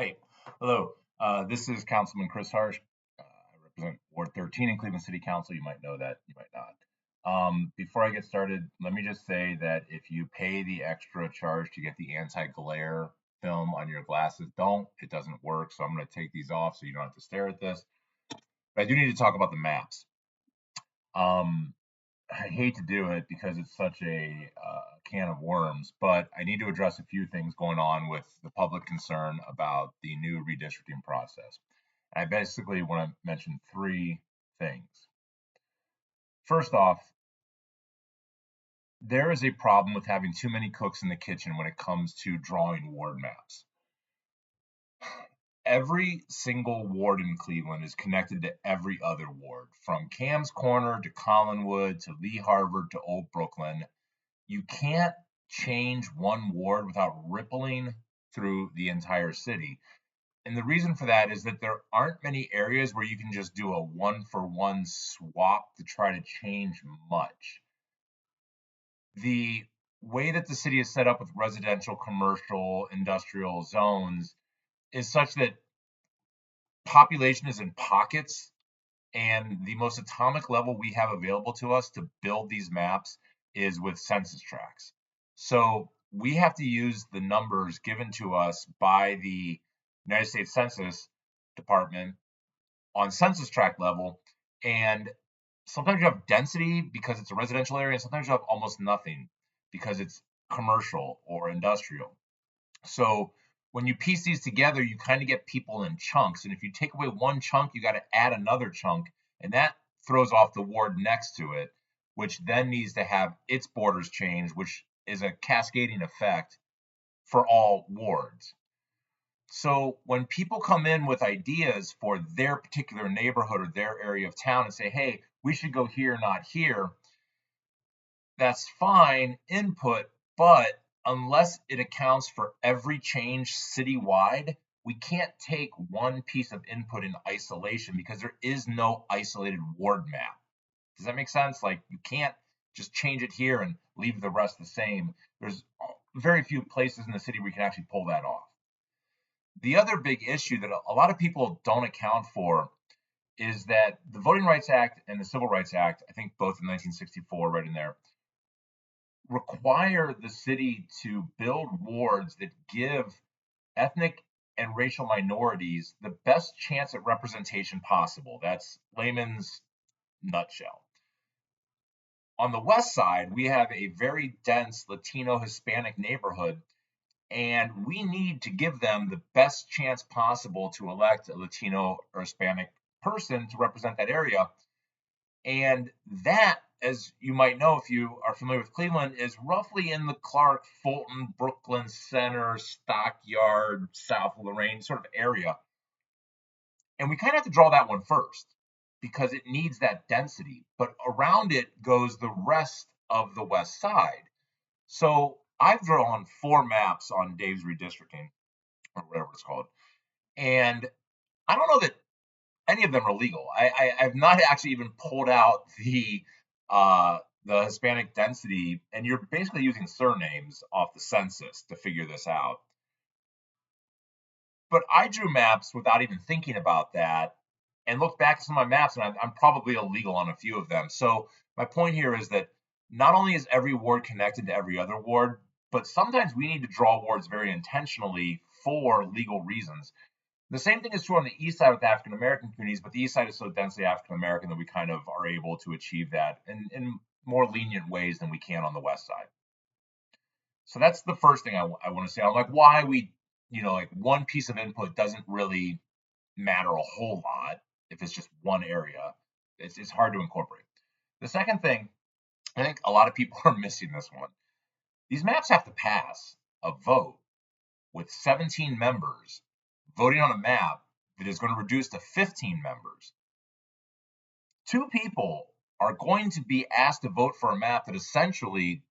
Hey, hello. This is Councilman Chris Harsh. I represent Ward 13 in Cleveland City Council. You might know that, you might not. Before I get started, let me just say that if you pay the extra charge to get the anti-glare film on your glasses, don't. It doesn't work. So I'm going to take these off so you don't have to stare at this. But I do need to talk about the maps. Um, I hate to do it because it's such a can of worms, but I need to address a few things going on with the public concern about the new redistricting process. I basically want to mention three things. First off, there is a problem with having too many cooks in the kitchen when it comes to drawing ward maps. Every single ward in Cleveland is connected to every other ward, from Cam's Corner to Collinwood to Lee Harvard to Old Brooklyn. You can't change one ward without rippling through the entire city. And the reason for that is that there aren't many areas where you can just do a one for one swap to try to change much. The way that the city is set up with residential, commercial, industrial zones is such that population is in pockets, and the most atomic level we have available to us to build these maps is with census tracts. So we have to use the numbers given to us by the United States Census Department on census tract level. And sometimes you have density because it's a residential area, and sometimes you have almost nothing because it's commercial or industrial. So when you piece these together, you kind of get people in chunks. And if you take away one chunk, you got to add another chunk. And that throws off the ward next to it, which then needs to have its borders changed, which is a cascading effect for all wards. So when people come in with ideas for their particular neighborhood or their area of town and say, hey, we should go here, not here, that's fine input, but unless it accounts for every change citywide, we can't take one piece of input in isolation because there is no isolated ward map. Does that make sense? Like you can't just change it here and leave the rest the same. There's very few places in the city where you can actually pull that off. The other big issue that a lot of people don't account for is that the Voting Rights Act and the Civil Rights Act, I think both in 1964, right in there, require the city to build wards that give ethnic and racial minorities the best chance at representation possible. That's layman's nutshell. On the west side, we have a very dense Latino Hispanic neighborhood, and we need to give them the best chance possible to elect a Latino or Hispanic person to represent that area. And that, as you might know if you are familiar with Cleveland, is roughly in the Clark, Fulton, Brooklyn Center, Stockyard, South Lorraine sort of area. And we kind of have to draw that one first because it needs that density. But around it goes the rest of the west side. So I've drawn 4 maps on Dave's redistricting, or whatever it's called. And I don't know that any of them are legal. I've not actually even pulled out the Hispanic density, and you're basically using surnames off the census to figure this out. But I drew maps without even thinking about that, and looked back at some of my maps, and I'm probably illegal on a few of them. So my point here is that not only is every ward connected to every other ward, but sometimes we need to draw wards very intentionally for legal reasons. The same thing is true on the east side with African American communities, but the east side is so densely African American that we kind of are able to achieve that in more lenient ways than we can on the west side. So that's the first thing I want to say. I'm like, why we, like one piece of input doesn't really matter a whole lot if it's just one area. It's hard to incorporate. The second thing, I think a lot of people are missing this one. These maps have to pass a vote with 17 members voting on a map that is going to reduce to 15 members. 2 people are going to be asked to vote for a map that essentially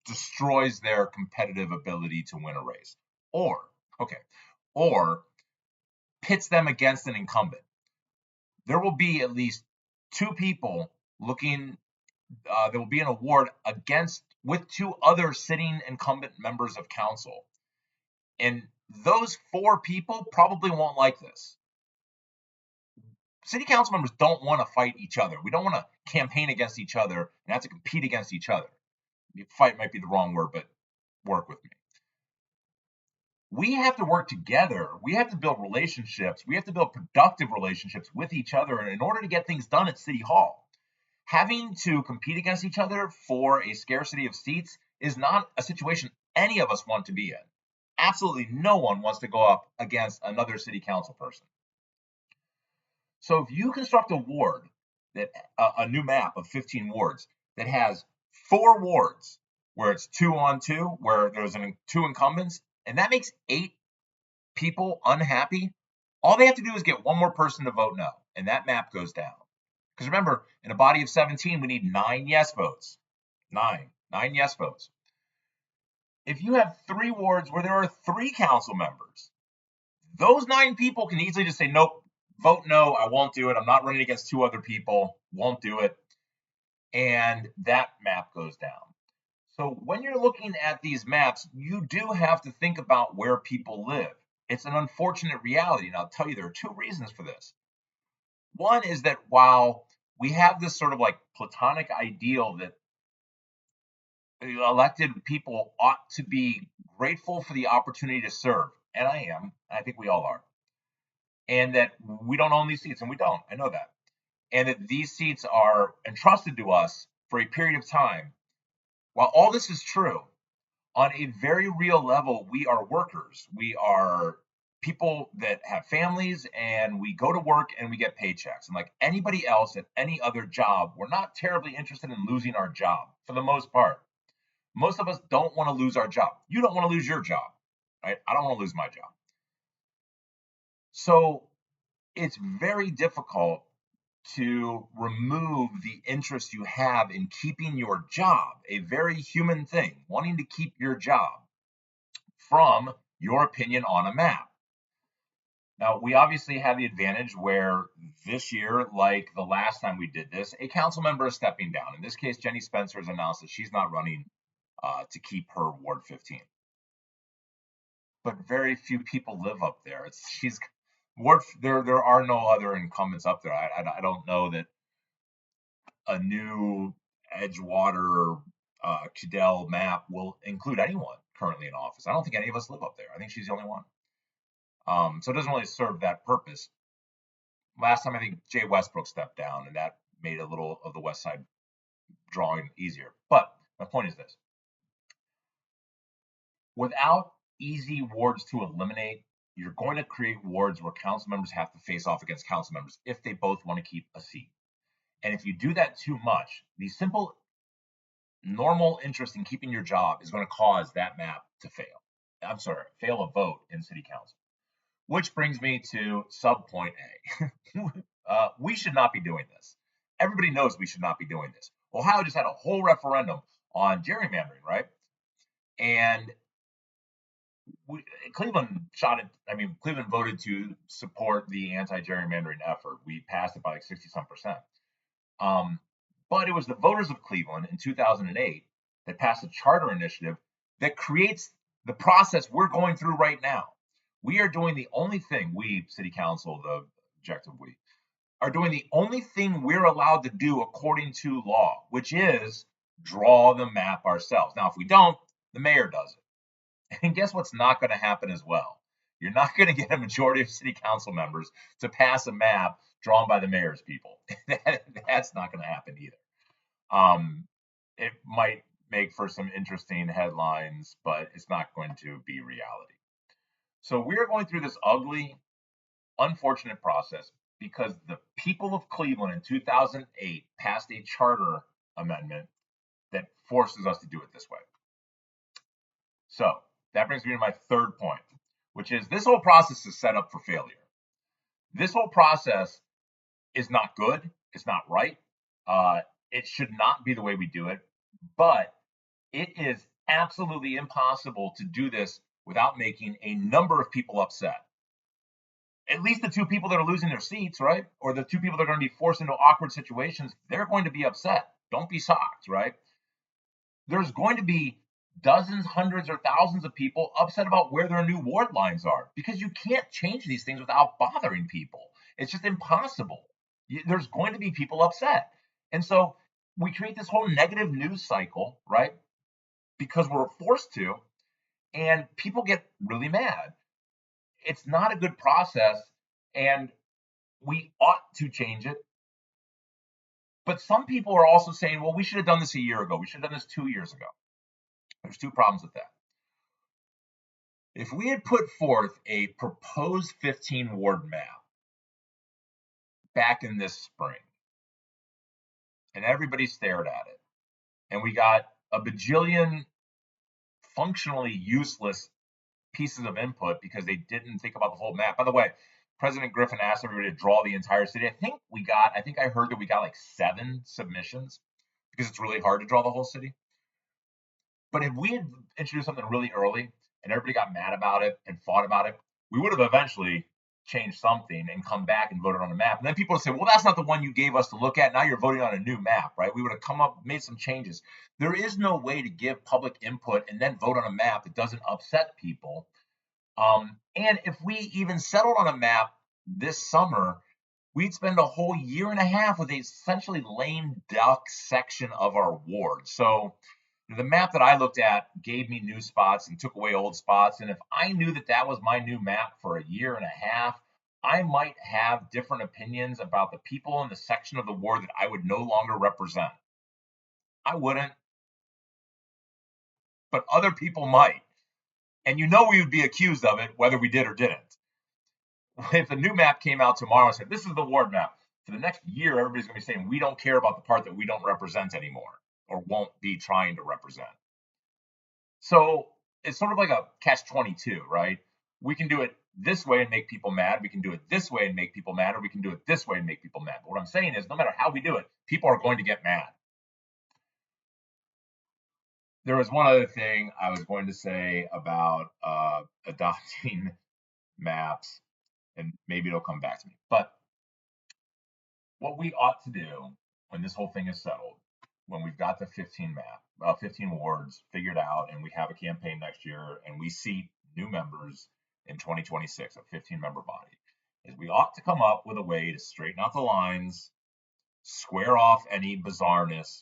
destroys their competitive ability to win a race. Okay, or pits them against an incumbent. There will be at least 2 people looking, there will be an award against with 2 other sitting incumbent members of council. And those 4 people probably won't like this. City council members don't want to fight each other. We don't want to campaign against each other and have to compete against each other. Fight might be the wrong word, but work with me. We have to work together. We have to build relationships. We have to build productive relationships with each other in order to get things done at City Hall. Having to compete against each other for a scarcity of seats is not a situation any of us want to be in. Absolutely no one wants to go up against another city council person. So if you construct a ward that a new map of 15 wards that has 4 wards where it's 2 on 2, where there's 2 incumbents, and that makes 8 people unhappy, all they have to do is get one more person to vote no, and that map goes down. Because remember, in a body of 17, we need 9 yes votes. 9 yes votes. If you have 3 wards where there are 3 council members, those 9 people can easily just say, nope, vote no, I won't do it. I'm not running against 2 other people, won't do it. And that map goes down. So when you're looking at these maps, you do have to think about where people live. It's an unfortunate reality, and I'll tell you there are 2 reasons for this. One is that while we have this sort of like platonic ideal that elected people ought to be grateful for the opportunity to serve, and I am, I think we all are, and that we don't own these seats, and we don't, I know that, and that these seats are entrusted to us for a period of time. While all this is true, on a very real level, we are workers. We are people that have families, and we go to work and we get paychecks. And like anybody else at any other job, we're not terribly interested in losing our job for the most part. Most of us don't want to lose our job. You don't want to lose your job, right? I don't want to lose my job. So it's very difficult to remove the interest you have in keeping your job, a very human thing, wanting to keep your job, from your opinion on a map. Now, we obviously have the advantage where this year, like the last time we did this, a council member is stepping down. In this case, Jenny Spencer has announced that she's not running to keep her Ward 15. But very few people live up there. There are no other incumbents up there. I don't know that a new Edgewater Cadell map will include anyone currently in office. I don't think any of us live up there. I think she's the only one. So it doesn't really serve that purpose. Last time I think Jay Westbrook stepped down, and that made a little of the West Side drawing easier. But my point is this: without easy wards to eliminate, you're going to create wards where council members have to face off against council members if they both want to keep a seat. And if you do that too much, the simple, normal interest in keeping your job is going to cause that map to fail. I'm sorry, fail a vote in city council. Which brings me to subpoint A. We should not be doing this. Everybody knows we should not be doing this. Ohio just had a whole referendum on gerrymandering, right? And Cleveland Cleveland voted to support the anti-gerrymandering effort. We passed it by like 60-some%. But it was the voters of Cleveland in 2008 that passed a charter initiative that creates the process we're going through right now. We are doing the only thing, we, city council, the objective we, are doing the only thing we're allowed to do according to law, which is draw the map ourselves. Now, if we don't, the mayor does it. And guess what's not going to happen as well? You're not going to get a majority of city council members to pass a map drawn by the mayor's people. That's not going to happen either. It might make for some interesting headlines, but it's not going to be reality. So we're going through this ugly, unfortunate process because the people of Cleveland in 2008 passed a charter amendment that forces us to do it this way. So that brings me to my third point, which is this whole process is set up for failure. This whole process is not good. It's not right. It should not be the way we do it, but it is absolutely impossible to do this without making a number of people upset. At least the 2 people that are losing their seats, right? Or the 2 people that are going to be forced into awkward situations, they're going to be upset. Don't be shocked, right? There's going to be dozens, hundreds, or thousands of people upset about where their new ward lines are, because you can't change these things without bothering people. It's just impossible. There's going to be people upset. And so we create this whole negative news cycle, right? Because we're forced to, and people get really mad. It's not a good process, and we ought to change it. But some people are also saying, well, we should have done this a year ago. We should have done this 2 years ago. There's two problems with that. If we had put forth a proposed 15 ward map back in this spring, and everybody stared at it, and we got a bajillion functionally useless pieces of input because they didn't think about the whole map. By the way, President Griffin asked everybody to draw the entire city. I think I heard that we got like 7 submissions because it's really hard to draw the whole city. But if we had introduced something really early and everybody got mad about it and fought about it, we would have eventually changed something and come back and voted on a map. And then people would say, well, that's not the one you gave us to look at. Now you're voting on a new map, right? We would have come up, made some changes. There is no way to give public input and then vote on a map that doesn't upset people. And if we even settled on a map this summer, we'd spend a whole year and a half with a essentially lame duck section of our ward. So the map that I looked at gave me new spots and took away old spots. And if I knew that that was my new map for a year and a half, I might have different opinions about the people in the section of the ward that I would no longer represent. I wouldn't, but other people might. And we would be accused of it whether we did or didn't. If a new map came out tomorrow and said, this is the ward map, for the next year, everybody's going to be saying, we don't care about the part that we don't represent anymore or won't be trying to represent. So it's sort of like a catch-22, right? We can do it this way and make people mad. We can do it this way and make people mad, or we can do it this way and make people mad. But what I'm saying is, no matter how we do it, people are going to get mad. There was one other thing I was going to say about adopting maps, and maybe it'll come back to me. But what we ought to do when this whole thing is settled, when we've got the 15 wards figured out, and we have a campaign next year, and we seat new members in 2026, a 15-member body, is we ought to come up with a way to straighten out the lines, square off any bizarreness,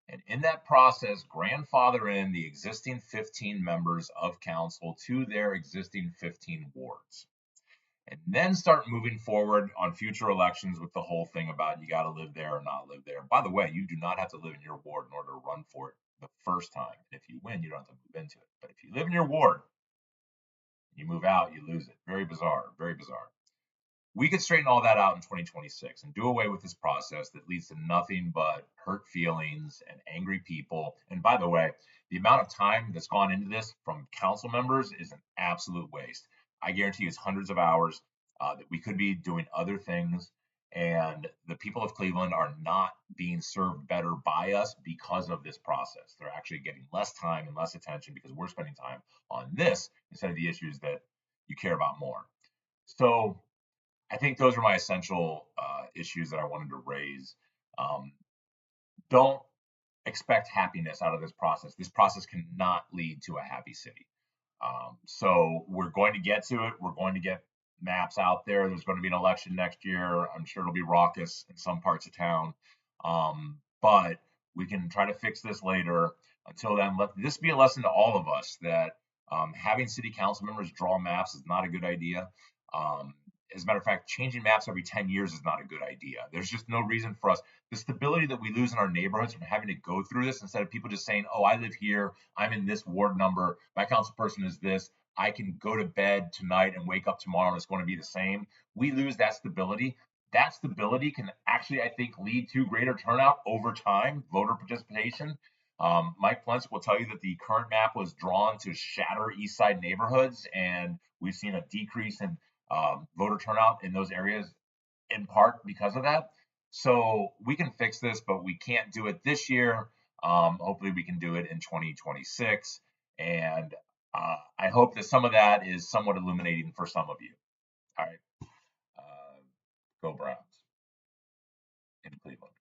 and in that process, grandfather in the existing 15 members of council to their existing 15 wards. And then start moving forward on future elections with the whole thing about you got to live there or not live there. By the way, you do not have to live in your ward in order to run for it the first time. And if you win, you don't have to move into it. But if you live in your ward, you move out, you lose it. Very bizarre, very bizarre. We could straighten all that out in 2026 and do away with this process that leads to nothing but hurt feelings and angry people. And by the way, the amount of time that's gone into this from council members is an absolute waste. I guarantee you it's hundreds of hours that we could be doing other things. And the people of Cleveland are not being served better by us because of this process. They're actually getting less time and less attention because we're spending time on this instead of the issues that you care about more. So I think those are my essential issues that I wanted to raise. Don't expect happiness out of this process. This process cannot lead to a happy city. So we're going to get to it. We're going to get maps out there. There's going to be an election next year. I'm sure it'll be raucous in some parts of town. But we can try to fix this later. Until then, let this be a lesson to all of us that having city council members draw maps is not a good idea. As a matter of fact, changing maps every 10 years is not a good idea. There's just no reason for us. The stability that we lose in our neighborhoods from having to go through this, instead of people just saying, oh, I live here, I'm in this ward number, my council person is this, I can go to bed tonight and wake up tomorrow and it's going to be the same. We lose that stability. That stability can actually, I think, lead to greater turnout over time, voter participation. Mike Plensik will tell you that the current map was drawn to shatter East Side neighborhoods, and we've seen a decrease in voter turnout in those areas in part because of that. So we can fix this, but we can't do it this year. Hopefully we can do it in 2026. And I hope that some of that is somewhat illuminating for some of you. All right. Go Browns in Cleveland.